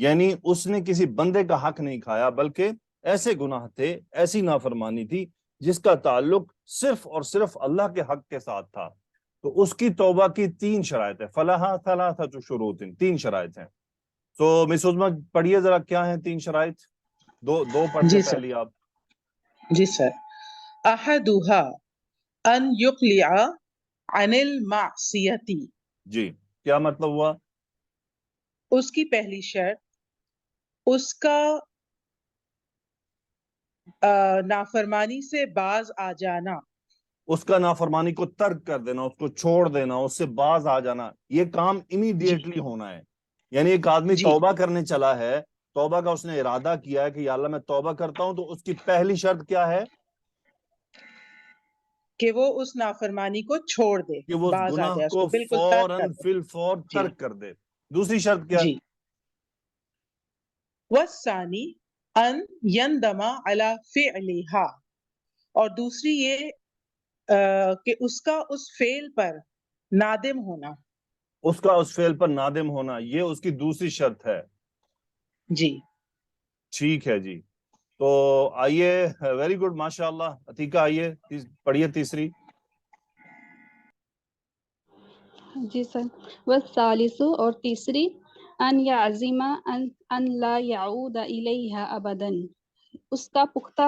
یعنی اس نے کسی بندے کا حق نہیں کھایا بلکہ ایسے گناہ تھے، ایسی نافرمانی تھی جس کا تعلق صرف اور صرف اللہ کے حق کے ساتھ تھا. تو اس کی توبہ کی 3 شرائط ہے. فلاح ثلاثۃ شروط، 3 شرائط ہیں. تو مس عظما پڑھیے ذرا کیا ہیں 3 شرائط. دو پڑھ لیں جی سر. پہلی آپ. جی سر. احدها ان يقلع عن المعصیتی. جی کیا مطلب ہوا؟ اس کی پہلی شرط اس کا نافرمانی سے باز آ جانا. اس کا نافرمانی کو ترک کر دینا، اس کو چھوڑ دینا، اس سے باز آ جانا. یہ کام امیڈیٹلی ہونا ہے. یعنی ایک آدمی جی. توبہ کرنے چلا ہے، توبہ کا اس نے ارادہ کیا ہے کہ یا اللہ میں توبہ کرتا ہوں، تو اس کی پہلی شرط کیا ہے؟ کہ وہ اس نافرمانی کو چھوڑ دے، کہ وہ اس باز آ گناہ جائے، اس کو کو بالکل ترک کر فوراً دے. فی الفور جی. ترک کر دے. دوسری شرط کیا؟ جی. والثانی ان یندم علی فعلها. اور دوسری یہ کہ اس کا اس فعل پر نادم ہونا. اس کا اس فعل پر نادم ہونا، یہ اس کی دوسری شرط ہے. جی. ٹھیک ہے جی. تو آئیے، ویری گڈ، ماشاء اللہ. عتیقہ آئیے پڑھیے تیسری. جی سر. والثالث، اور تیسری، ان یعزم ان لا یعود الیہا ابدا، اس کا پختہ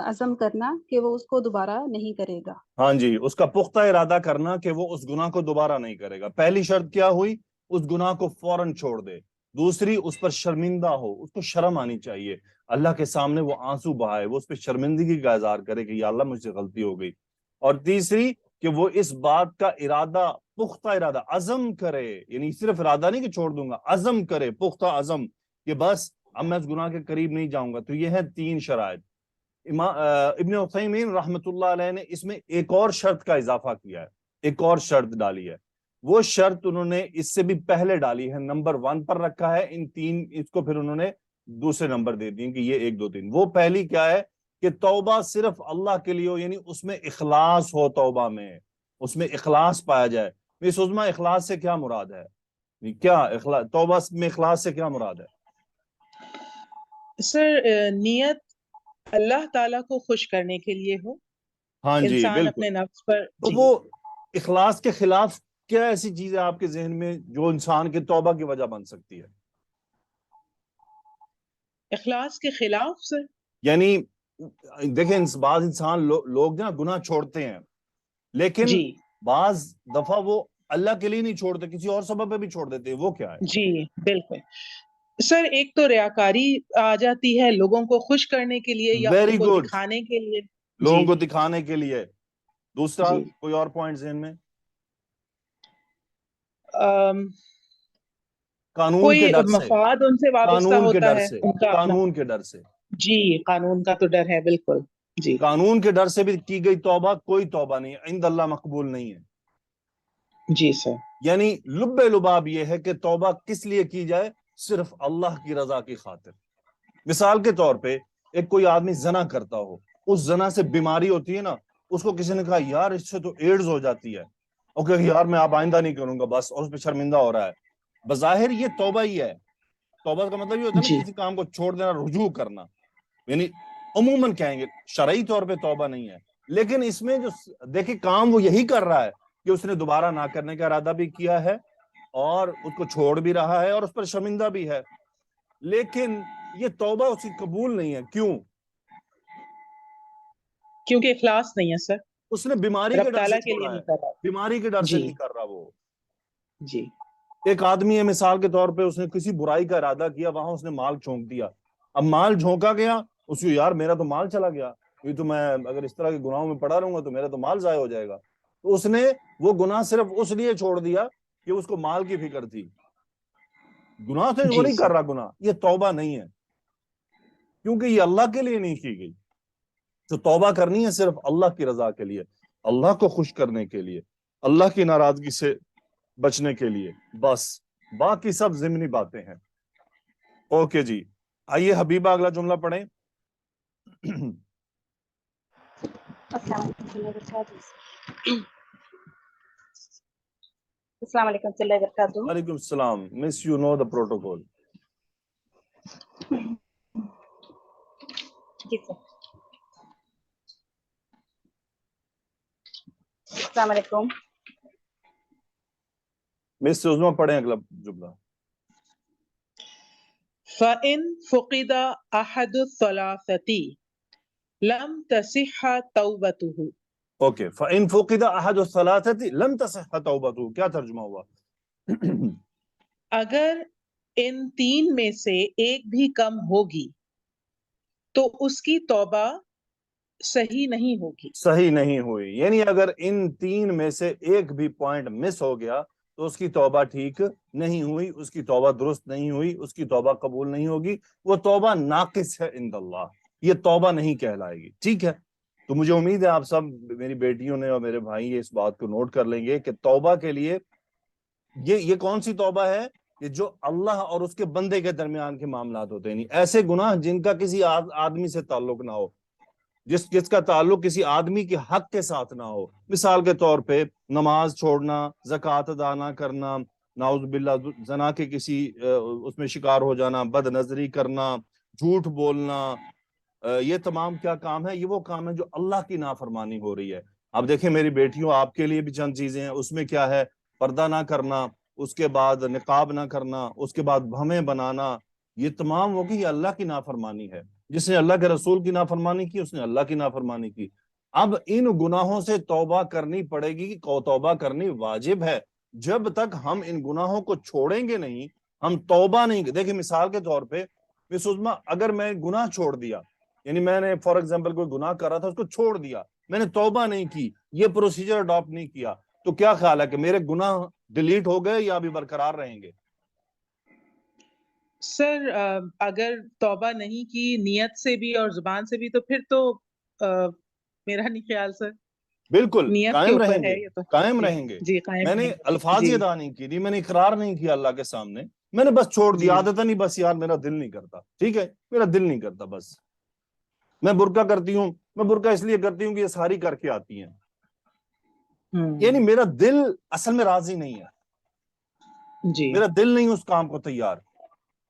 عزم کرنا کہ وہ اس کو دوبارہ نہیں کرے گا. ہاں جی، اس کا پختہ ارادہ کرنا کہ وہ اس گناہ کو دوبارہ نہیں کرے گا. پہلی شرط کیا ہوئی؟ اس گناہ کو فوراً چھوڑ دے. دوسری، اس پر شرمندہ ہو، اس کو شرم آنی چاہیے، اللہ کے سامنے وہ آنسو بہائے، وہ اس پہ شرمندگی کا اظہار کرے کہ یا اللہ مجھ سے غلطی ہو گئی. اور تیسری کہ وہ اس بات کا ارادہ، پختہ ارادہ، عزم کرے. یعنی صرف ارادہ نہیں کہ چھوڑ دوں گا، عزم کرے، پختہ عزم کہ بس اب میں اس گناہ کے قریب نہیں جاؤں گا. تو یہ ہے 3 شرائط. ابن عثیمین رحمۃ اللہ علیہ نے اس میں ایک اور شرط کا اضافہ کیا ہے، ایک اور شرط ڈالی ہے. وہ شرط انہوں نے اس سے بھی پہلے ڈالی ہے، نمبر 1 پر رکھا ہے. ان 3 اس کو پھر انہوں نے دوسرے نمبر دے دیے کہ یہ 1 2 3. وہ پہلی کیا ہے کہ توبہ صرف اللہ کے لیے ہو، یعنی اس میں اخلاص ہو، توبہ میں اس میں اخلاص پایا جائے. مس عظما اخلاص سے کیا مراد ہے؟ کیا اخلاص، توبہ میں اخلاص سے کیا مراد ہے؟ سر نیت اللہ تعالیٰ کو خوش کرنے کے لیے ہو. ہاں جی انسان بالکل. اپنے نفس پر. تو جی. وہ اخلاص کے خلاف کیا ایسی چیز ہے آپ کے ذہن میں جو انسان کے توبہ کی وجہ بن سکتی ہے؟ اخلاص کے خلاف سر؟ یعنی دیکھیں، بعض انسان لوگ نا گناہ چھوڑتے ہیں، لیکن جی. بعض دفعہ وہ اللہ کے لیے نہیں چھوڑتے، کسی اور سبب پہ بھی چھوڑ دیتے ہیں. وہ کیا ہے؟ جی بالکل سر. ایک تو ریاکاری آ جاتی ہے لوگوں کو خوش کرنے کے لیے یا ویری ان کو گڈ، دکھانے کے لیے. لوگوں جی. کو دکھانے کے لیے. دوسرا جی. کوئی اور پوائنٹ ذہن میں؟ قانون کے کوئی ڈر سے، مفاد ان سے وابستہ قانون کے ہوتا ڈر ہے، سے، ان کا اپنا. قانون کے ڈر سے. جی قانون کا تو ڈر ہے بالکل. جی. قانون کے ڈر سے بھی کی گئی توبہ کوئی توبہ نہیں ہے، عند اللہ مقبول نہیں ہے. جی سر. یعنی لب لباب یہ ہے کہ توبہ کس لیے کی جائے؟ صرف اللہ کی رضا کی خاطر. مثال کے طور پہ ایک کوئی آدمی زنا کرتا ہو، اس زنا سے بیماری ہوتی ہے نا، اس کو کسی نے کہا یار اس سے تو ایڈز ہو جاتی ہے، اور کہ یار میں اب آئندہ نہیں کروں گا بس، اور اس پہ شرمندہ ہو رہا ہے. بظاہر یہ توبہ ہی ہے. توبہ کا مطلب یہ ہوتا ہے نا جی. کسی کام کو چھوڑ دینا، رجوع کرنا. یعنی عموماً کہیں گے شرعی طور پہ توبہ نہیں ہے، لیکن اس میں جو دیکھیں کام وہ یہی کر رہا ہے کہ اس نے دوبارہ نہ کرنے کا ارادہ بھی کیا ہے اور اس کو چھوڑ بھی رہا ہے اور اس پر شرمندہ بھی ہے، لیکن یہ توبہ اس کی قبول نہیں ہے. کیوں؟ کیونکہ اخلاص نہیں ہے سر. اس نے بیماری کے رب ڈر سے تعالیٰ کے لیے چھوڑا ہے، نہیں کر رہا. بیماری کے ڈر سے جی. نہیں کر رہا. وہ جی. ایک آدمی ہے مثال کے طور پہ، اس نے کسی برائی کا ارادہ کیا، وہاں اس نے مال جھونک دیا. اب مال جھونکا گیا، اس کو یار میرا تو مال چلا گیا، یہ تو میں اگر اس طرح کے گناہوں میں پڑا رہوں گا تو میرا تو مال ضائع ہو جائے گا. تو اس نے وہ گناہ صرف اس لیے چھوڑ دیا کہ اس کو مال کی فکر تھی. گناہ سے وہ جی نہیں سر. کر رہا گناہ، یہ توبہ نہیں ہے، کیونکہ یہ اللہ کے لیے نہیں کی گئی. تو توبہ کرنی ہے صرف اللہ کی رضا کے لیے، اللہ کو خوش کرنے کے لیے، اللہ کی ناراضگی سے بچنے کے لیے، بس. باقی سب ضمنی باتیں ہیں. اوکے جی، آئیے حبیبہ اگلا جملہ پڑھیں. السلام علیکم ورحمۃ اللہ وبرکاتہ. وعلیکم السلام. Miss you know the protocol. جی سر. السلام علیکم. مس عظما پڑھیں اگلا جملہ. فَإِن فُقِدَ أَحَدُ الثَّلَاثَةِ لَمْ تَصِحَّ تَوْبَتُهُ. اوکے. فَإِن فُقِدَ أَحَدُ الثَّلَاثَةِ لَمْ تَصِحَّ تَوْبَتُهُ. کیا ترجمہ ہوا؟ اگر ان تین میں سے ایک بھی کم ہوگی تو اس کی توبہ صحیح نہیں ہوگی. صحیح نہیں ہوئی، یعنی اگر ان تین میں سے ایک بھی پوائنٹ مس ہو گیا تو اس کی توبہ ٹھیک نہیں ہوئی، اس کی توبہ درست نہیں ہوئی، اس کی توبہ قبول نہیں ہوگی، وہ توبہ ناقص ہے عند اللہ، یہ توبہ نہیں کہلائے گی. ٹھیک ہے؟ تو مجھے امید ہے آپ سب میری بیٹیوں نے اور میرے بھائی اس بات کو نوٹ کر لیں گے کہ توبہ کے لیے یہ کون سی توبہ ہے کہ جو اللہ اور اس کے بندے کے درمیان کے معاملات ہوتے ہیں، یعنی ایسے گناہ جن کا کسی آدمی سے تعلق نہ ہو، جس کا تعلق کسی آدمی کے حق کے ساتھ نہ ہو. مثال کے طور پہ نماز چھوڑنا، زکوٰۃ ادا نہ کرنا، نعوذ باللہ زنا کے کسی اس میں شکار ہو جانا، بد نظری کرنا، جھوٹ بولنا، یہ تمام کیا کام ہے؟ یہ وہ کام ہے جو اللہ کی نافرمانی ہو رہی ہے. اب دیکھیں میری بیٹیوں، آپ کے لیے بھی چند چیزیں ہیں، اس میں کیا ہے؟ پردہ نہ کرنا، اس کے بعد نقاب نہ کرنا، اس کے بعد بھویں بنانا، یہ تمام وہ کہ یہ اللہ کی نافرمانی ہے. جس نے اللہ کے رسول کی نافرمانی کی اس نے اللہ کی نافرمانی کی. اب ان گناہوں سے توبہ کرنی پڑے گی، توبہ کرنی واجب ہے. جب تک ہم ان گناہوں کو چھوڑیں گے نہیں، ہم توبہ نہیں. دیکھیں مثال کے طور پہ مس عظما، اگر میں گناہ چھوڑ دیا، یعنی میں نے فار ایگزامپل کوئی گناہ کر رہا تھا، اس کو چھوڑ دیا، میں نے توبہ نہیں کی، یہ پروسیجر اڈاپٹ نہیں کیا، تو کیا خیال ہے کہ میرے گناہ ڈیلیٹ ہو گئے یا ابھی برقرار رہیں گے؟ سر اگر توبہ نہیں کی نیت سے بھی اور زبان سے بھی تو پھر تو میرا نہیں خیال سر. بالکل نیت کے قائم اوپر رہیں ہے گے، یہ تو. قائم جی رہیں گے. جی قائم میں نے رہیں گے. الفاظ ہی جی ادا نہیں کی، میں نے اقرار نہیں کیا اللہ کے سامنے، میں نے بس چھوڑ دیا جی عادتاً ہی، بس یار میرا دل نہیں کرتا. ٹھیک ہے، میرا دل نہیں کرتا، بس میں برقع کرتی ہوں، میں برقع اس لیے کرتی ہوں کہ یہ ساری کر کے آتی ہیں، یعنی میرا دل اصل میں راضی نہیں ہے، جی میرا دل نہیں اس کام کو تیار،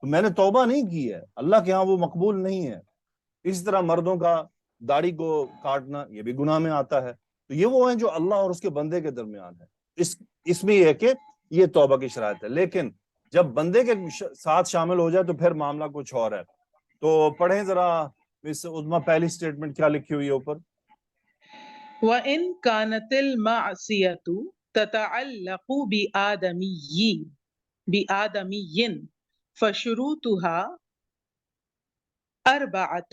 تو میں نے توبہ نہیں کی ہے، اللہ کے ہاں وہ مقبول نہیں ہے. اسی طرح مردوں کا داڑھی کو کاٹنا یہ بھی گناہ میں آتا ہے. تو یہ وہ ہیں جو اللہ اور اس کے بندے کے درمیان ہے. اس میں یہ ہے کہ یہ توبہ کی شرائط ہے، لیکن جب بندے کے ساتھ شامل ہو جائے تو پھر معاملہ کچھ اور ہے. تو پڑھیں ذرا مس عظما پہلی سٹیٹمنٹ کیا لکھی ہوئی ہے اوپر. وَإِن كَانَتِ الْمَعْصِيَةُ تَتَعَلَّقُ بِآدَمِيٍّ فَشُرُوطُهَا أَرْبَعَةٌ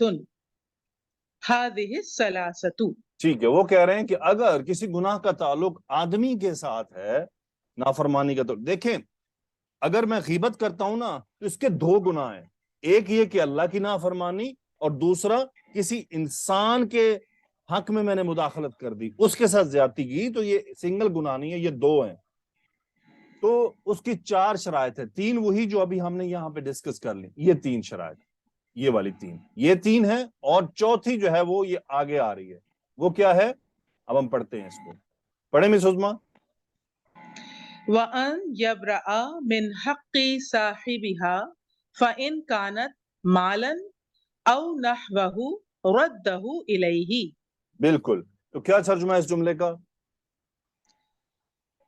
هَذِهِ الثَّلَاثَةُ. ٹھیک ہے، وہ کہہ رہے ہیں کہ اگر کسی گناہ کا تعلق آدمی کے ساتھ ہے، نافرمانی کا، تو دیکھیں اگر میں غیبت کرتا ہوں نا تو اس کے دو گناہ ہیں. ایک یہ کہ اللہ کی نافرمانی، اور دوسرا کسی انسان کے حق میں نے مداخلت کر دی، اس کے ساتھ زیادتی کی، تو یہ سنگل گناہ نہیں ہے، یہ دو ہیں. تو اس کی چار شرائط ہے، تین وہی جو ابھی ہم نے یہاں پہ ڈسکس کر لی، یہ تین شرائط، یہ والی تین، یہ تین ہے، اور چوتھی جو ہے وہ یہ آگے آ رہی ہے. وہ کیا ہے؟ اب ہم پڑھتے ہیں اس کو. پڑھیں مس عظما. وَأَن يَبْرَأَ مِنْ حَقِّ صَاحِبِهَا فَإِن كَانَتْ مَالًا أَوْ نَحْوَهُ رَدَّهُ إِلَيْهِ. بالکل. تو کیا ترجمہ ہے اس جملے کا؟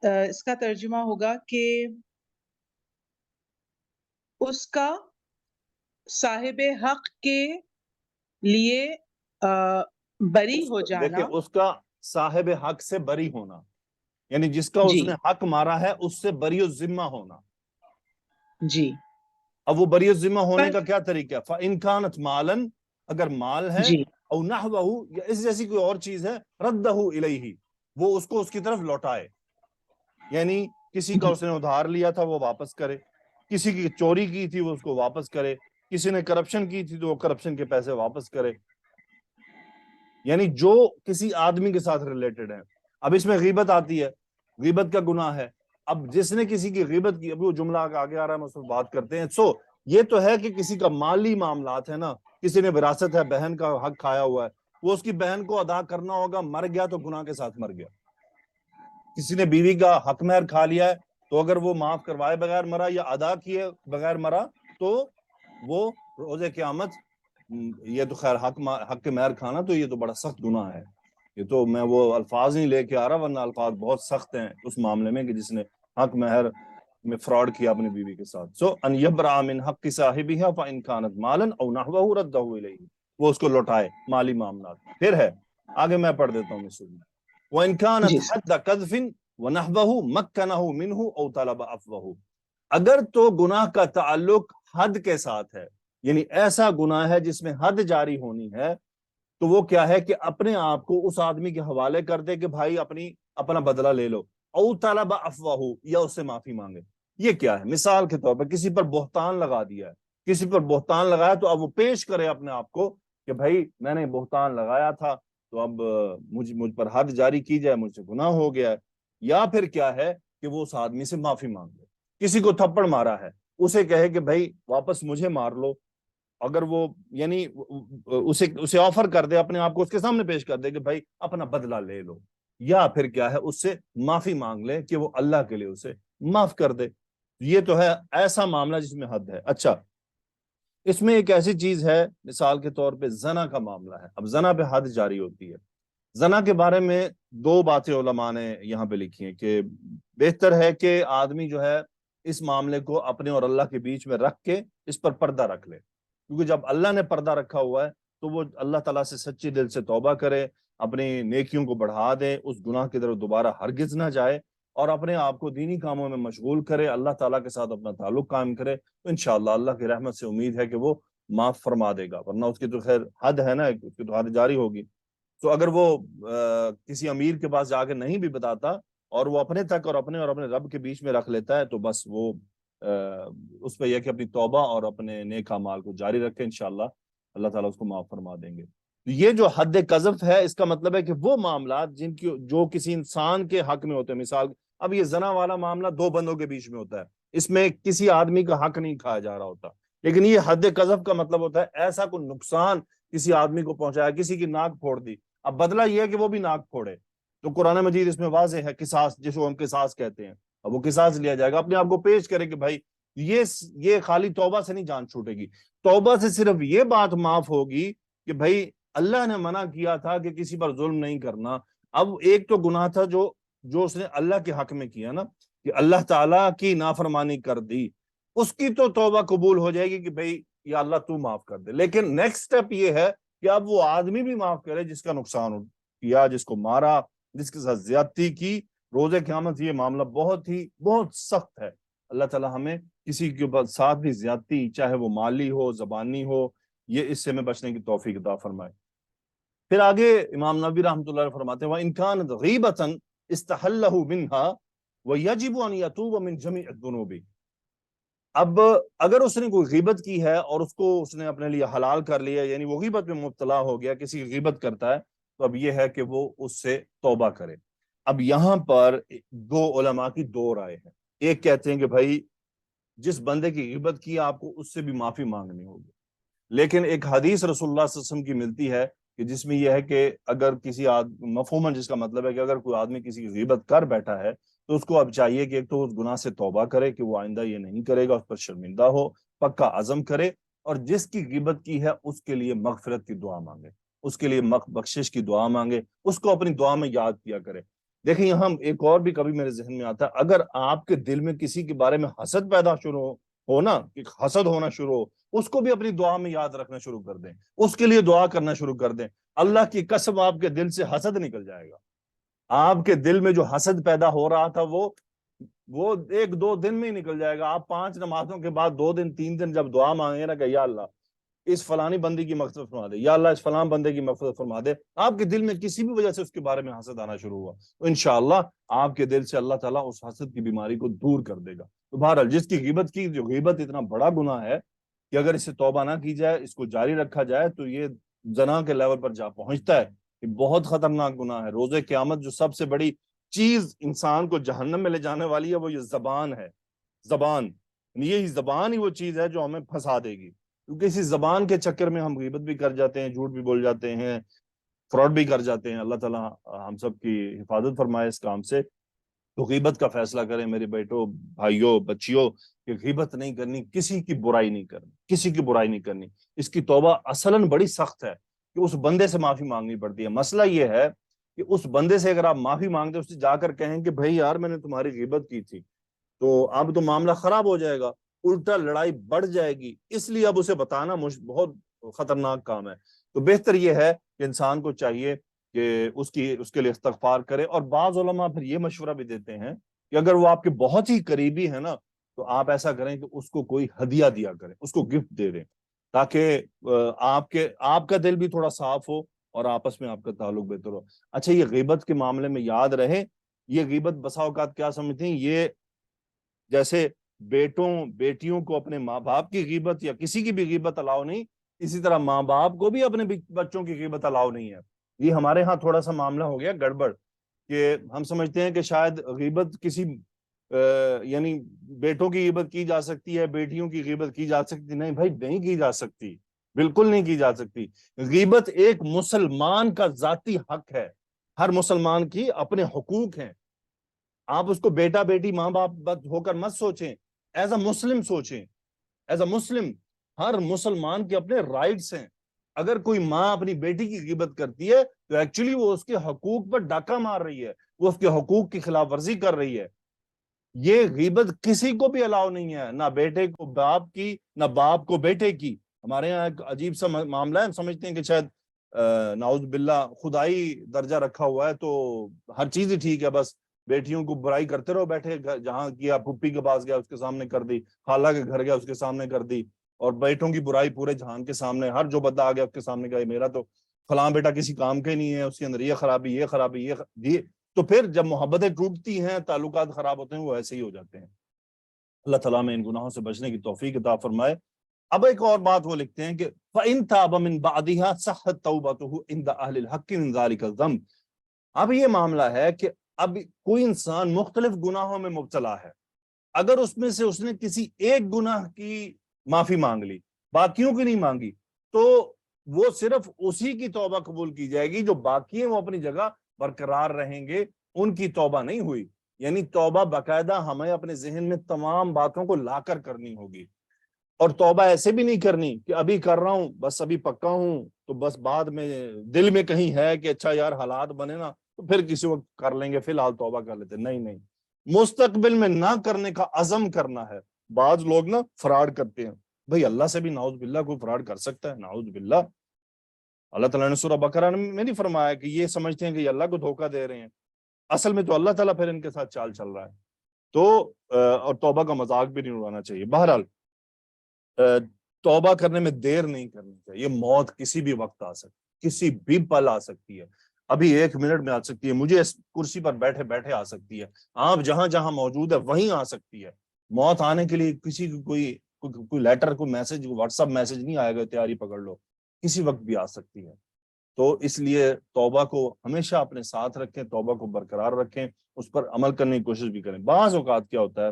اس کا ترجمہ ہوگا کہ اس کا صاحب حق کے لیے بری ہو جانا. دیکھیں اس کا صاحب حق سے بری ہونا، یعنی جس کا اس جی نے حق مارا ہے اس سے بری الذمہ ہونا. جی اب وہ بری الذمہ ہونے پر کا کیا طریقہ ہے؟ فَإِن كَانَتْ مَالًا، اگر مال ہے، جی او نحوہ، یا اس جیسی کوئی اور چیز ہے، ردہ الیہ، وہ اس کو اس کی طرف لوٹائے. یعنی کسی کا جی اس نے ادھار لیا تھا وہ واپس کرے، کسی کی چوری کی تھی وہ اس کو واپس کرے، کسی نے کرپشن کی تھی تو وہ کرپشن کے پیسے واپس کرے، یعنی جو کسی آدمی کے ساتھ ریلیٹڈ ہے. اب اس میں غیبت آتی ہے، غیبت کا گناہ ہے. اب جس نے کسی کی غیبت کی، ابھی وہ جملہ آگے آ رہا ہے، ہم اس پر بات کرتے ہیں. سو یہ تو ہے کہ کسی کا مالی معاملات ہے نا، کسی نے وراثت ہے، بہن کا حق کھایا ہوا ہے، وہ اس کی بہن کو ادا کرنا ہوگا، مر گیا تو گناہ کے ساتھ مر گیا. کسی نے بیوی کا حق مہر کھا لیا ہے، تو اگر وہ معاف کروائے بغیر مرا یا ادا کیے بغیر مرا تو وہ روز قیامت یہ تو خیر حق کے مہر کھانا تو یہ تو بڑا سخت گناہ ہے. یہ تو میں وہ الفاظ نہیں لے کے آ رہا, ورنہ الفاظ بہت سخت ہیں اس معاملے میں کہ جس نے حق مہر میں فراڈ کیا اپنی بیوی کے ساتھ. سو ان یبرأ من حق صاحبها فان كانت مالا او نحوه رده الیہ, وہ اس کو لوٹائے مالی معاملات. پھر ہے آگے میں پڑھ دیتا ہوں مثال میں, وان كانت حد قذف ونحوه مكنه منه او طلب عفوه. اگر تو گناہ کا تعلق حد کے ساتھ ہے, یعنی ایسا گناہ ہے جس میں حد جاری ہونی ہے, تو وہ کیا ہے کہ اپنے آپ کو اس آدمی کے حوالے کر دے کہ بھائی اپنا بدلہ لے لو, او طلب عفوہ, یا اس سے معافی مانگے. یہ کیا ہے؟ مثال کے طور پر کسی پر بہتان لگا دیا ہے, کسی پر بہتان لگایا تو اب وہ پیش کرے اپنے آپ کو کہ بھائی میں نے بہتان لگایا تھا تو اب مجھ پر حد جاری کی جائے, مجھ سے گناہ ہو گیا ہے. یا پھر کیا ہے کہ وہ اس آدمی سے معافی مانگ لے. کسی کو تھپڑ مارا ہے, اسے کہے کہ بھائی واپس مجھے مار لو, اگر وہ یعنی اسے آفر کر دے, اپنے آپ کو اس کے سامنے پیش کر دے کہ بھائی اپنا بدلہ لے لو. یا پھر کیا ہے اس سے معافی مانگ لے کہ وہ اللہ کے لیے اسے معاف کر دے. یہ تو ہے ایسا معاملہ جس میں حد ہے. اچھا, اس میں ایک ایسی چیز ہے مثال کے طور پہ زنا کا معاملہ ہے. اب زنا پہ حد جاری ہوتی ہے. زنا کے بارے میں دو باتیں علماء نے یہاں پہ لکھی ہیں کہ بہتر ہے کہ آدمی جو ہے اس معاملے کو اپنے اور اللہ کے بیچ میں رکھ کے اس پر پردہ رکھ لے, کیونکہ جب اللہ نے پردہ رکھا ہوا ہے تو وہ اللہ تعالیٰ سے سچی دل سے توبہ کرے, اپنی نیکیوں کو بڑھا دے, اس گناہ کی طرف دوبارہ ہرگز نہ جائے, اور اپنے آپ کو دینی کاموں میں مشغول کرے, اللہ تعالیٰ کے ساتھ اپنا تعلق قائم کرے, تو انشاءاللہ اللہ کی رحمت سے امید ہے کہ وہ معاف فرما دے گا. ورنہ اس کی تو خیر حد ہے نا, اس کی تو حد جاری ہوگی. تو اگر وہ کسی امیر کے پاس جا کے نہیں بھی بتاتا اور وہ اپنے تک اور اپنے رب کے بیچ میں رکھ لیتا ہے, تو بس وہ اس پہ یہ کہ اپنی توبہ اور اپنے نیک اعمال کو جاری رکھے, انشاءاللہ اللہ تعالیٰ اس کو معاف فرما دیں گے. یہ جو حد قذف ہے اس کا مطلب ہے کہ وہ معاملات جو کسی انسان کے حق میں ہوتے ہیں. مثال اب یہ زنا والا معاملہ دو بندوں کے بیچ میں ہوتا ہے, اس میں کسی آدمی کا حق نہیں کھایا جا رہا ہوتا. لیکن یہ حد قذف کا مطلب ہوتا ہے ایسا کوئی نقصان کسی آدمی کو پہنچایا, کسی کی ناک پھوڑ دی. اب بدلہ یہ ہے کہ وہ بھی ناک پھوڑے, تو قرآن مجید اس میں واضح ہے قصاص, جس کو ہم قصاص کہتے ہیں. اب وہ قصاص لیا جائے گا, اپنے آپ کو پیش کرے کہ بھائی یہ خالی توبہ سے نہیں جان چھوٹے گی. توبہ سے صرف یہ بات معاف ہوگی کہ بھائی اللہ نے منع کیا تھا کہ کسی پر ظلم نہیں کرنا. اب ایک تو گناہ تھا جو اس نے اللہ کے حق میں کیا نا, کہ اللہ تعالیٰ کی نافرمانی کر دی, اس کی تو توبہ قبول ہو جائے گی کہ بھئی یا اللہ تو معاف کر دے. لیکن نیکسٹ سٹیپ یہ ہے کہ اب وہ آدمی بھی معاف کرے جس کا نقصان کیا, جس کو مارا, جس کے ساتھ زیادتی کی. روز قیامت یہ معاملہ بہت سخت ہے. اللہ تعالیٰ ہمیں کسی کے ساتھ بھی زیادتی, چاہے وہ مالی ہو زبانی ہو, یہ اس سے میں بچنے کی توفیق عطا فرمائے. پھر آگے امام نووی رحمۃ اللہ علیہ فرماتے ہیں وَإِنْ كَانَتْ غِيبَةً اسْتَحَلَّهُ مِنْهَا وَيَجِبُ أَنْ يَتُوبَ مِنْ جَمِيعِ الذُّنُوبِ. اب اگر اس نے کوئی غیبت کی ہے اور اس کو اس نے اپنے لیے حلال کر لیا, یعنی وہ غیبت میں مبتلا ہو گیا, کسی کی غیبت کرتا ہے, تو اب یہ ہے کہ وہ اس سے توبہ کرے. اب یہاں پر دو علماء کی دو رائے ہیں. ایک کہتے ہیں کہ بھائی جس بندے کی غیبت کی آپ کو اس سے بھی معافی مانگنی ہوگی, لیکن ایک حدیث رسول اللہ صلی اللہ علیہ وسلم کی ملتی ہے کہ جس میں یہ ہے کہ اگر کسی مفہوماً جس کا مطلب ہے کہ اگر کوئی آدمی کسی کی غیبت کر بیٹھا ہے تو اس کو اب چاہیے کہ ایک تو اس گناہ سے توبہ کرے کہ وہ آئندہ یہ نہیں کرے گا, اس پر شرمندہ ہو, پکا عزم کرے, اور جس کی غیبت کی ہے اس کے لیے مغفرت کی دعا مانگے, اس کے لیے بخشش کی دعا مانگے, اس کو اپنی دعا میں یاد کیا کرے. دیکھیں یہاں ایک اور بھی کبھی میرے ذہن میں آتا ہے, اگر آپ کے دل میں کسی کے بارے میں حسد پیدا شروع ہو نا, کہ حسد ہونا شروع ہو, اس کو بھی اپنی دعا میں یاد رکھنا شروع کر دیں, اس کے لیے دعا کرنا شروع کر دیں. اللہ کی قسم آپ کے دل سے حسد نکل جائے گا. آپ کے دل میں جو حسد پیدا ہو رہا تھا وہ ایک دو دن میں ہی نکل جائے گا. آپ 5 نمازوں کے بعد 2 دن 3 دن جب دعا مانگے نا کہ یا اللہ اس فلانی بندی کی مغفرت فرما دے, یا اللہ اس فلان بندے کی مغفرت فرما دے, آپ کے دل میں کسی بھی وجہ سے اس کے بارے میں حسد آنا شروع ہوا, تو انشاءاللہ آپ کے دل سے اللہ تعالیٰ اس حسد کی بیماری کو دور کر دے گا. تو بہرحال جس کی غیبت کی, جو غیبت اتنا بڑا گناہ ہے کہ اگر اس سے توبہ نہ کی جائے, اس کو جاری رکھا جائے, تو یہ زنا کے لیول پر جا پہنچتا ہے. یہ بہت خطرناک گناہ ہے. روز قیامت جو سب سے بڑی چیز انسان کو جہنم میں لے جانے والی ہے وہ یہ زبان ہے. زبان, یہی زبان ہی وہ چیز ہے جو ہمیں پھنسا دے گی, کیونکہ اسی زبان کے چکر میں ہم غیبت بھی کر جاتے ہیں, جھوٹ بھی بول جاتے ہیں, فراڈ بھی کر جاتے ہیں. اللہ تعالیٰ ہم سب کی حفاظت فرمائے اس کام سے. تو غیبت کا فیصلہ کریں میرے بیٹوں، بھائیوں، بچیوں، کہ غیبت نہیں کرنی، کسی کی برائی نہیں کرنی، کسی کی برائی نہیں کرنی۔ اس کی توبہ اصلاً بڑی سخت ہے کہ اس بندے سے معافی مانگنی پڑتی ہے۔ مسئلہ یہ ہے کہ اس بندے سے اگر آپ معافی مانگتے اس سے جا کر کہیں کہ بھائی یار میں نے تمہاری غیبت کی تھی، تو اب تو معاملہ خراب ہو جائے گا، الٹا لڑائی بڑھ جائے گی، اس لیے اب اسے بتانا بہت خطرناک کام ہے۔ تو بہتر یہ ہے کہ انسان کو چاہیے کہ اس کے لیے استغفار کرے۔ اور بعض علماء پھر یہ مشورہ بھی دیتے ہیں کہ اگر وہ آپ کے بہت ہی قریبی ہے نا، تو آپ ایسا کریں کہ اس کو کوئی ہدیہ دیا کریں، اس کو گفٹ دے دیں، تاکہ آپ کا دل بھی تھوڑا صاف ہو اور آپس میں آپ کا تعلق بہتر ہو۔ اچھا، یہ غیبت کے معاملے میں یاد رہے، یہ غیبت بسا اوقات کیا سمجھتے ہیں، یہ جیسے بیٹیوں کو اپنے ماں باپ کی غیبت یا کسی کی بھی غیبت الاؤ نہیں، اسی طرح ماں باپ کو بھی اپنے بچوں کی غیبت الاؤ نہیں ہے۔ یہ ہمارے ہاں تھوڑا سا معاملہ ہو گیا گڑبڑ، کہ ہم سمجھتے ہیں کہ شاید غیبت کسی یعنی بیٹوں کی غیبت کی جا سکتی ہے، بیٹیوں کی غیبت کی جا سکتی، نہیں بھائی، نہیں کی جا سکتی، بالکل نہیں کی جا سکتی۔ غیبت ایک مسلمان کا ذاتی حق ہے، ہر مسلمان کی اپنے حقوق ہیں۔ آپ اس کو بیٹا بیٹی ماں باپ ہو کر مت سوچیں، ایز اے مسلم سوچیں، ایز اے مسلم ہر مسلمان کے اپنے رائٹس ہیں۔ اگر کوئی ماں اپنی بیٹی کی غیبت کرتی ہے تو ایکچولی وہ اس کے حقوق پر ڈاکہ مار رہی ہے، وہ اس کے حقوق کی خلاف ورزی کر رہی ہے۔ یہ غیبت کسی کو بھی الاؤ نہیں ہے، نہ بیٹے کو باپ کی، نہ باپ کو بیٹے کی۔ ہمارے یہاں ایک عجیب سا معاملہ ہے، ہم سمجھتے ہیں کہ شاید نعوذ باللہ خدائی درجہ رکھا ہوا ہے تو ہر چیز ہی ٹھیک ہے، بس بیٹیوں کو برائی کرتے رہو بیٹھے، جہاں کیا پھپھی کے پاس گیا اس کے سامنے کر دی، خالہ کے گھر گیا اس کے سامنے کر دی، اور بیٹوں کی برائی پورے جہان کے سامنے، ہر جو بندہ آ گیا اس کے سامنے گیا میرا تو فلاں بیٹا کسی کام کے نہیں ہے، اس کے اندر یہ خرابی یہ خرابی یہ تو پھر جب محبتیں ٹوٹتی ہیں، تعلقات خراب ہوتے ہیں، وہ ایسے ہی ہو جاتے ہیں۔ اللہ تعالیٰ میں ان گناہوں سے بچنے کی توفیق عطا فرمائے۔ اب ایک اور بات وہ لکھتے ہیں کہ فَإِن تَابَ مِن بَعْدِهَا صَحَّتْ تَوْبَتُهُ عِنْدَ أَهْلِ الْحَقِّ مِنْ ذَلِكَ الذَّنْبِ۔ اب یہ معاملہ ہے کہ اب کوئی انسان مختلف گناہوں میں مبتلا ہے، اگر اس میں سے اس نے کسی ایک گناہ کی معافی مانگ لی، باقیوں کی نہیں مانگی، تو وہ صرف اسی کی توبہ قبول کی جائے گی، جو باقی ہیں وہ اپنی جگہ برقرار رہیں گے، ان کی توبہ نہیں ہوئی۔ یعنی توبہ باقاعدہ ہمیں اپنے ذہن میں تمام باتوں کو لا کر کرنی ہوگی، اور توبہ ایسے بھی نہیں کرنی کہ ابھی کر رہا ہوں بس ابھی پکا ہوں تو بس بعد میں دل میں کہیں ہے کہ اچھا یار حالات بنے نا تو پھر کسی وقت کر لیں گے، فی الحال توبہ کر لیتے، نہیں، مستقبل میں نہ کرنے کا عزم کرنا ہے۔ بعض لوگ نا فراڈ کرتے ہیں، بھئی اللہ سے بھی نعوذ باللہ کوئی فراڈ کر سکتا ہے؟ نعوذ باللہ۔ اللہ تعالیٰ نے سورہ بقرہ میں نہیں فرمایا کہ یہ سمجھتے ہیں کہ یہ اللہ کو دھوکہ دے رہے ہیں، اصل میں تو اللہ تعالیٰ پھر ان کے ساتھ چال چل رہا ہے۔ تو اور توبہ کا مذاق بھی نہیں اڑانا چاہیے۔ بہرحال توبہ کرنے میں دیر نہیں کرنی چاہیے، موت کسی بھی وقت آ سکتی، کسی بھی پل آ سکتی ہے، ابھی 1 منٹ میں آ سکتی ہے، مجھے اس کرسی پر بیٹھے بیٹھے آ سکتی ہے، آپ جہاں جہاں موجود ہے وہیں آ سکتی ہے۔ موت آنے کے لیے کسی کی کوئی لیٹر، کوئی میسج، واٹس ایپ میسج نہیں آئے گا تیاری پکڑ لو، کسی وقت بھی آ سکتی ہے۔ تو اس لیے توبہ کو ہمیشہ اپنے ساتھ رکھیں، توبہ کو برقرار رکھیں، اس پر عمل کرنے کی کوشش بھی کریں۔ بعض اوقات کیا ہوتا ہے،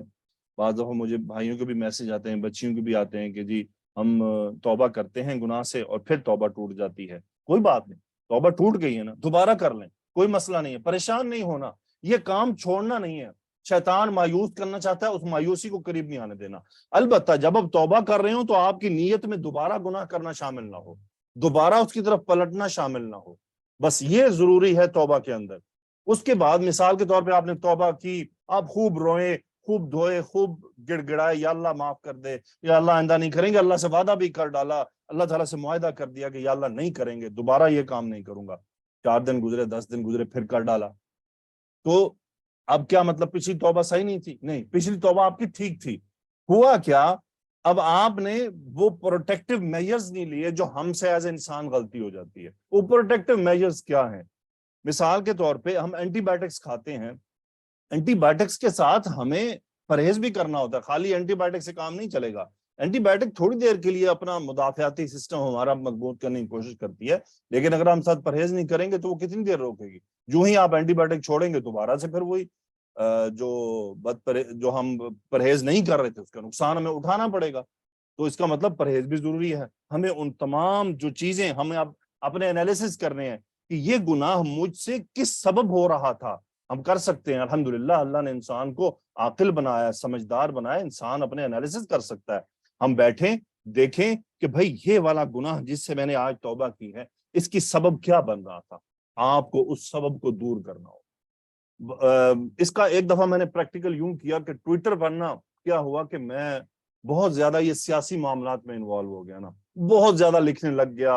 بعض دفعہ مجھے بھائیوں کے بھی میسج آتے ہیں، بچیوں کے بھی آتے ہیں کہ جی ہم توبہ کرتے ہیں گناہ سے اور پھر توبہ ٹوٹ جاتی ہے۔ کوئی بات نہیں، توبہ ٹوٹ گئی ہے نا، دوبارہ کر لیں، کوئی مسئلہ نہیں ہے، پریشان نہیں ہونا، یہ کام چھوڑنا نہیں ہے۔ شیطان مایوس کرنا چاہتا ہے، اس مایوسی کو قریب نہیں آنے دینا۔ البتہ جب اب توبہ کر رہے ہوں تو آپ کی نیت میں دوبارہ گناہ کرنا شامل نہ ہو، دوبارہ اس کی طرف پلٹنا شامل نہ ہو، بس یہ ضروری ہے توبہ کے اندر۔ اس کے بعد مثال کے طور پہ آپ نے توبہ کی، آپ خوب روئے، خوب دھوئے، خوب گڑ گڑائے، یا اللہ معاف کر دے، یا اللہ آئندہ نہیں کریں گے، اللہ سے وعدہ بھی کر ڈالا، اللہ تعالیٰ سے معاہدہ کر دیا کہ یا اللہ نہیں کریں گے، دوبارہ یہ کام نہیں کروں گا، 4 دن گزرے، 10 دن گزرے، پھر کر ڈالا، تو اب کیا مطلب پچھلی توبہ صحیح نہیں تھی؟ نہیں، پچھلی توبہ آپ کی ٹھیک تھی۔ ہوا کیا، اب آپ نے وہ پروٹیکٹیو میجرز نہیں لیے جو ہم سے ایز انسان غلطی ہو جاتی ہے۔ وہ پروٹیکٹیو میجرز کیا ہیں؟ مثال کے طور پہ ہم اینٹی بائیوٹکس کھاتے ہیں، اینٹی بائیوٹکس کے ساتھ ہمیں پرہیز بھی کرنا ہوتا ہے، خالی اینٹی بائیوٹک سے کام نہیں چلے گا۔ اینٹی بائیوٹک تھوڑی دیر کے لیے اپنا مدافعاتی سسٹم ہمارا مضبوط کرنے کی کوشش کرتی ہے، لیکن اگر ہم ساتھ پرہیز نہیں کریں گے تو وہ کتنی دیر روکے گی؟ جو ہی آپ اینٹی بائیوٹک چھوڑیں گے دوبارہ سے پھر وہی جو ہم پرہیز نہیں کر رہے تھے اس کا نقصان ہمیں اٹھانا پڑے گا۔ تو اس کا مطلب پرہیز بھی ضروری ہے۔ ہمیں ان تمام جو چیزیں ہمیں اب اپنے انالیسس کرنے ہیں کہ یہ گناہ مجھ سے کس سبب ہو رہا تھا، ہم کر سکتے ہیں الحمدللہ، اللہ نے انسان کو عاقل بنایا، سمجھدار بنایا، انسان اپنے انالیسس کر سکتا ہے. ہم بیٹھیں دیکھیں کہ بھائی یہ والا گناہ جس سے میں نے آج توبہ کی ہے اس کی سبب کیا بن رہا تھا، آپ کو اس سبب کو دور کرنا ہو. اس کا ایک دفعہ میں نے پریکٹیکل یوں کیا کہ ٹویٹر پر نا کیا ہوا کہ میں بہت زیادہ یہ سیاسی معاملات میں انوالو ہو گیا نا، بہت زیادہ لکھنے لگ گیا،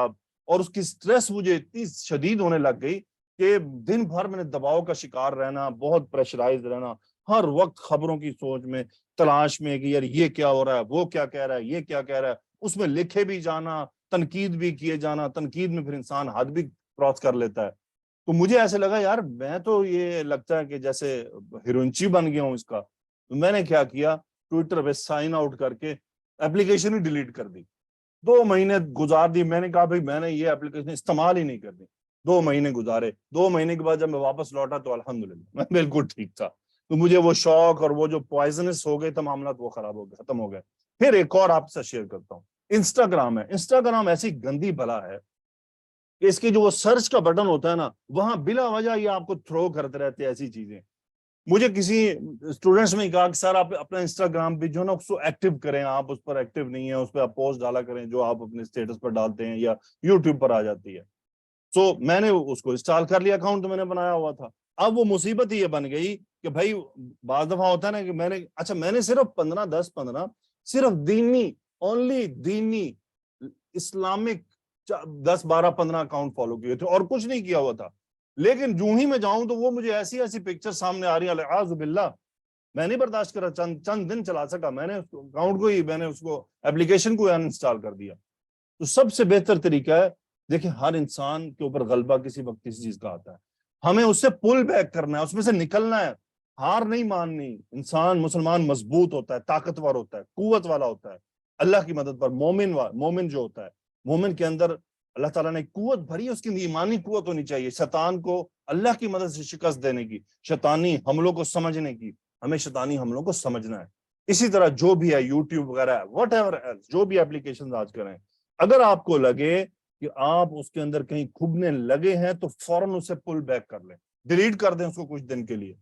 اور اس کی سٹریس مجھے اتنی شدید ہونے لگ گئی کہ دن بھر میں نے دباؤ کا شکار رہنا، بہت پریشرائز رہنا، ہر وقت خبروں کی سوچ میں، تلاش میں کہ یار یہ کیا ہو رہا ہے، وہ کیا کہہ رہا ہے، یہ کیا کہہ رہا ہے، اس میں لکھے بھی جانا، تنقید بھی کیے جانا، تنقید میں پھر انسان حد بھی کراس کر لیتا ہے. تو مجھے ایسے لگا یار میں تو یہ لگتا ہے کہ جیسے ہیروئنچی بن گیا ہوں اس کا. تو میں نے کیا کیا، ٹویٹر پہ سائن آؤٹ کر کے اپلیکیشن ہی ڈیلیٹ کر دی. 2 مہینے گزار دی، میں نے کہا بھائی میں نے یہ اپلیکیشن استعمال ہی نہیں کرنی. 2 مہینے گزارے، 2 مہینے کے بعد جب میں واپس لوٹا تو الحمدللہ میں بالکل ٹھیک تھا. تو مجھے وہ شوق اور وہ جو پوائزنس ہو گئے تھا معاملات وہ خراب ہو گئے، ختم ہو گئے. پھر ایک اور آپ سے شیئر کرتا ہوں، انسٹاگرام ہے. انسٹاگرام ایسی گندی بلا ہے کہ اس کی جو وہ سرچ کا بٹن ہوتا ہے نا، وہاں بلا وجہ یہ آپ کو تھرو کرتے رہتے ہیں ایسی چیزیں. مجھے کسی اسٹوڈنٹس میں کہا کہ سر آپ اپنا انسٹاگرام پہ جو ہے نا اس کو ایکٹیو کریں، آپ اس پر ایکٹیو نہیں ہیں، اس پہ آپ پوسٹ ڈالا کریں جو آپ اپنے اسٹیٹس پر ڈالتے ہیں یا یوٹیوب پر آ جاتی ہے. سو میں نے اس کو انسٹال کر لیا، اکاؤنٹ تو میں نے بنایا ہوا تھا. اب وہ مصیبت ہی یہ بن گئی کہ بھائی بعض دفعہ ہوتا ہے نا کہ میں نے صرف 15 صرف دینی، اونلی دینی اسلامک 10-12-15 اکاؤنٹ فالو کیے تھے اور کچھ نہیں کیا ہوا تھا. لیکن جو ہی میں جاؤں تو وہ مجھے ایسی ایسی پکچر سامنے آ رہی ہیں، اعوذ باللہ. میں نہیں برداشت کرا، چند دن چلا سکا، میں نے اکاؤنٹ کو ہی، میں نے اس کو اپلیکیشن کو انسٹال کر دیا. تو سب سے بہتر طریقہ ہے، دیکھیں ہر انسان کے اوپر غلبہ کسی وقت کسی چیز کا آتا ہے، ہمیں اس سے پل بیک کرنا ہے، اس میں سے نکلنا ہے، ہار نہیں ماننی. انسان مسلمان مضبوط ہوتا ہے، طاقتور ہوتا ہے، قوت والا ہوتا ہے اللہ کی مدد پر. مومن جو ہوتا ہے، مومن کے اندر اللہ تعالیٰ نے قوت بھری، اس کی ایمانی قوت ہونی چاہیے شیطان کو اللہ کی مدد سے شکست دینے کی، شیطانی حملوں کو سمجھنے کی. ہمیں شیطانی حملوں کو سمجھنا ہے. اسی طرح جو بھی ہے یوٹیوب وغیرہ واٹ ایور ایلس، جو بھی اپلیکیشن آج کریں، اگر آپ کو لگے کہ آپ اس کے اندر کہیں کھبنے لگے ہیں تو فوراً اسے پل بیک کر لیں، ڈیلیٹ کر دیں اس کو کچھ دن کے لیے،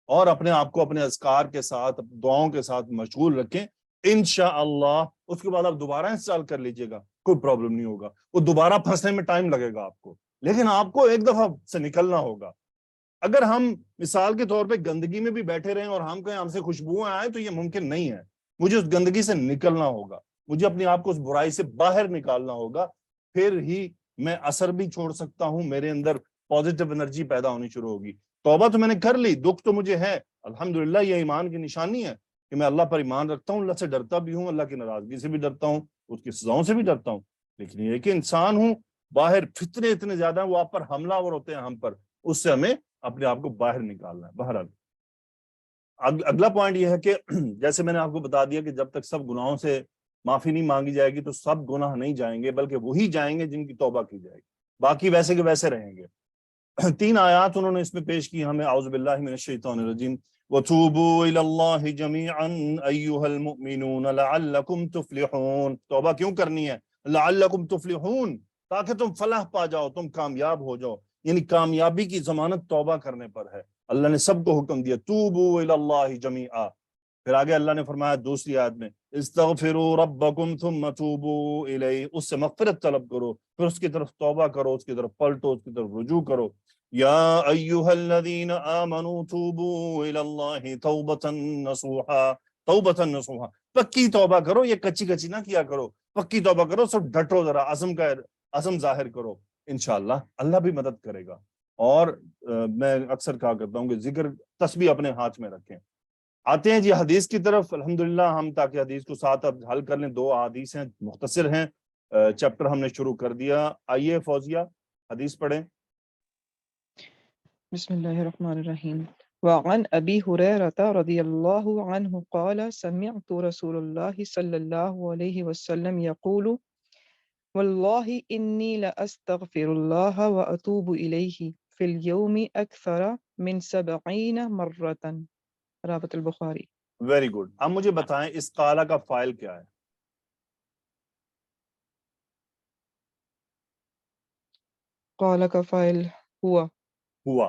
اور اپنے آپ کو اپنے اذکار کے ساتھ، دعاؤں کے ساتھ مشغول رکھیں. انشاءاللہ اس کے بعد آپ دوبارہ انسٹال کر لیجئے گا، کوئی پرابلم نہیں ہوگا. وہ دوبارہ پھنسنے میں ٹائم لگے گا آپ کو، لیکن آپ کو ایک دفعہ سے نکلنا ہوگا. اگر ہم مثال کے طور پہ گندگی میں بھی بیٹھے رہیں اور ہم کہیں ہم سے خوشبوئیں آئیں تو یہ ممکن نہیں ہے. مجھے اس گندگی سے نکلنا ہوگا، مجھے اپنے آپ کو اس برائی سے باہر نکالنا ہوگا، پھر ہی میں اثر بھی چھوڑ سکتا ہوں، میرے اندر پازیٹیو انرجی پیدا ہونی شروع ہوگی. توبہ تو میں نے کر لی، دکھ تو مجھے ہے، الحمدللہ یہ ایمان کی نشانی ہے کہ میں اللہ پر ایمان رکھتا ہوں، اللہ سے ڈرتا بھی ہوں، اللہ کی ناراضگی سے بھی ڈرتا ہوں، اس کی سزاؤں سے بھی ڈرتا ہوں. لیکن یہ کہ انسان ہوں، باہر فتنے اتنے زیادہ ہیں، وہ آپ پر حملہ آور ہوتے ہیں ہم پر، اس سے ہمیں اپنے آپ کو باہر نکالنا ہے. بہرحال اگلا پوائنٹ یہ ہے کہ جیسے میں نے آپ کو بتا دیا کہ جب تک سب گناہوں سے معافی نہیں مانگی جائے گی تو سب گناہ نہیں جائیں گے، بلکہ وہی جائیں گے جن کی توبہ کی جائے گی، باقی ویسے کے ویسے رہیں گے. 3 آیات انہوں نے اس میں پیش کی ہمیں، اعوذ باللہ من الشیطان الرجیم. وَتُوبُوا إِلَى اللَّهِ جَمِيعًا أَيُّهَا الْمُؤْمِنُونَ لَعَلَّكُمْ تُفْلِحُونَ. توبہ کیوں کرنی ہے؟ لَعَلَّكُمْ تُفْلِحُونَ، تاکہ تم فلاح پا جاؤ، تم کامیاب ہو جاؤ. یعنی کامیابی کی ضمانت توبہ کرنے پر ہے. اللہ نے سب کو حکم دیا توبوا الی اللہ جمیعا. پھر آگے اللہ نے فرمایا دوسری آیت میں استغفروا ربکم ثم توبوا الیہ، اس سے مغفرت طلب کرو، پھر اس کی طرف توبہ کرو، اس کی طرف پلٹو، اس کی طرف رجوع کرو. یا ایھا الذین آمنوا توبوا الی اللہ توبۃ نصوحا. توبۃ نصوحا، پکی توبہ کرو، یہ کچی کچی نہ کیا کرو، پکی توبہ کرو، سب ڈٹو، ذرا عزم ظاہر کرو، انشاءاللہ اللہ بھی مدد کرے گا. اور میں اکثر کہا کرتا ہوں کہ ذکر تسبیح اپنے ہاتھ میں رکھیں. آتے ہیں جی حدیث کی طرف، الحمدللہ ہم تاکہ حدیث کو ساتھ اب حل کر لیں. 2 احادیث ہیں، مختصر ہیں، چیپٹر ہم نے شروع کر دیا. آئیے فوزیہ حدیث پڑھیں. بسم اللہ الرحمن الرحیم. وعن ابی ہریرہ رضی اللہ عنہ قال سمعت رسول اللہ صلی اللہ علیہ وسلم یقول واللہ انی لاستغفر اللہ واتوب الیہ فی اليوم اکثر من 70 مرۃ. رابط البخاری. Very good. اب مجھے بتائیں اس قالہ کا فائل کیا ہے؟ قال کا فائل ہوا. ہوا.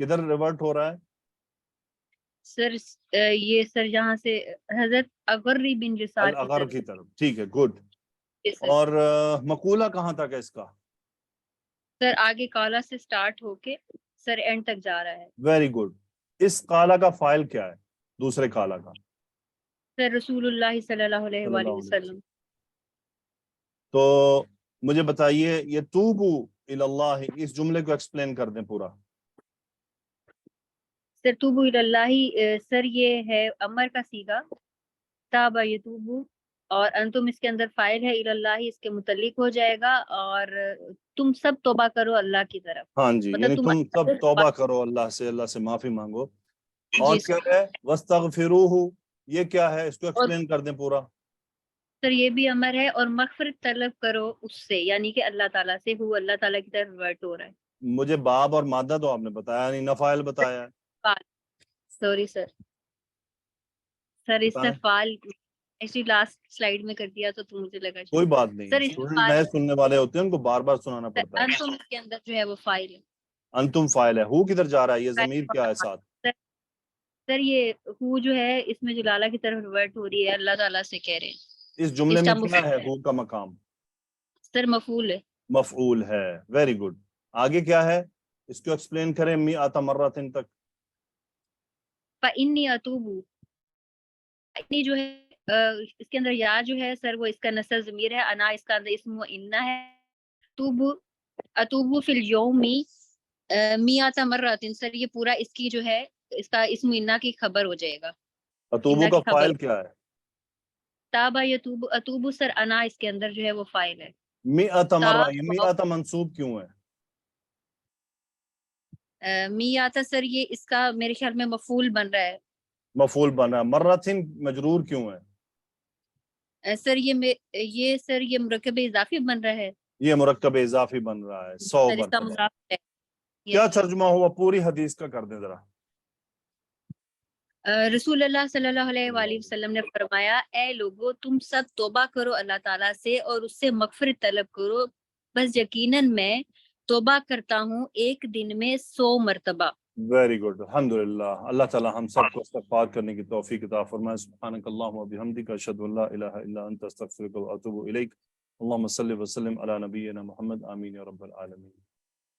کدھر ریورٹ ہو رہا ہے؟ سر یہ سر یہاں سے حضرت اغری بن جسار کی الاغر طرف کی طرف. ٹھیک ہے، گڈ. سے سر. اور مقولہ کہاں تک ہے اس کا؟ سر آگے کالا سے سٹارٹ ہو کے سر اینڈ تک جا رہا ہے. Very good. اس قالا کا فائل کیا ہے؟ دوسرے قالا کا سر رسول اللہ صلی اللہ علیہ صلی وآلہ اللہ علیہ وسلم. وسلم. تو مجھے بتائیے یہ توبو اللہ، اس جملے کو ایکسپلین کر دیں پورا. سر توبو اللہ، سر یہ ہے امر کا سیگا، تابا یتوبو، اور انتم اس کے اندر فائل ہے اللہ، اس کے متعلق ہو جائے گا، اور تم سب توبہ کرو اللہ کی طرف. ہاں جی، مطلب یعنی تم سب توبہ اللہ کرو اللہ سے، اللہ سے معافی مانگو. اور جی کیا سر. ہے وَاسْتَغْفِرُوهُ، یہ کیا ہے؟ اس کو اور ایکسپلین کر دیں پورا. سر یہ بھی امر ہے، اور مغفرت طلب کرو اس سے، یعنی کہ اللہ تعالیٰ سے، ہو اللہ تعالیٰ کی طرف ریورٹ ہو رہا ہے. مجھے باب اور مادہ تو آپ نے بتایا نہیں، نہ فائل بتایا ہے. Sorry sir. سر اس سے بتائیں. فعال ایکچولی لاسٹ سلائیڈ میں کر دیا تو مجھے لگا کوئی بات نہیں، سر اس اسٹوڈنٹ نئے سننے والے ہوتے ہیں، ان کو بار بار سنانا پڑتا ہے. انتم اس کے اندر جو ہے وہ فائل ہے. انتم فائل ہے. ہو کدھر جا رہا ہے؟ یہ ضمیر کیا ہے ساتھ؟ سر یہ ہو جو ہے اس میں جو لالا کی طرف ریورٹ ہو رہی ہے، اللہ تعالیٰ سے کہہ رہے ہیں. اس جملے اس میں کا کیا ہے؟ مفعول ہو کا مقام سر مفعول ہے. مفعول ہے. Very good. آگے کیا ہے؟ اس کو ایکسپلین کریں. میۃ مرۃ تک. فإنی اتوبو، فإنی جو ہے اس کے اندر یا جو ہے سر وہ اس کا نصب ضمیر ہے، انا اس کا اندر اسم و انہ ہے. توبو اتوبو فی اليوم میات مرات، سر یہ پورا اس کی جو ہے اس کا اسم انہ کی خبر ہو جائے گا. اتوبو انہ کا کی خبر فائل کیا ہے؟ تابا یتوبو، اتوبو سر انا اس کے اندر جو ہے وہ فائل ہے. میۃ مرہ، یہ میۃ منصوب کیوں ہے؟ میاتا سر یہ اس کا میرے خیال میں مفعول بن رہا ہے. مفعول بنا. مرتن مجرور کیوں ہے؟ سر یہ سر یہ مرکب اضافی بن رہا ہے. یہ مرکب اضافی بن رہا ہے 100 سر اس کا مرتبہ. مضاف ہے. کیا Yes, sir. ترجمہ ہوا پوری حدیث کا؟ کر دیں ذرا. رسول اللہ صلی اللہ علیہ وآلہ وسلم نے فرمایا، اے لوگو تم سب توبہ کرو اللہ تعالیٰ سے اور اس سے مغفرت طلب کرو، بس یقیناً میں توبہ کرتا ہوں ایک دن میں 100 مرتبہ. Very good. الحمدللہ. اللہ تعالی ہم سب کو استغفار کرنے کی توفیق عطا فرمائے. سبحانک اللہم و بحمدک، اشہد ان لا الہ الا انت، استغفرک و اتوب الیک. اللہم صلی وسلم علی نبینا محمد. آمین یا رب العالمین.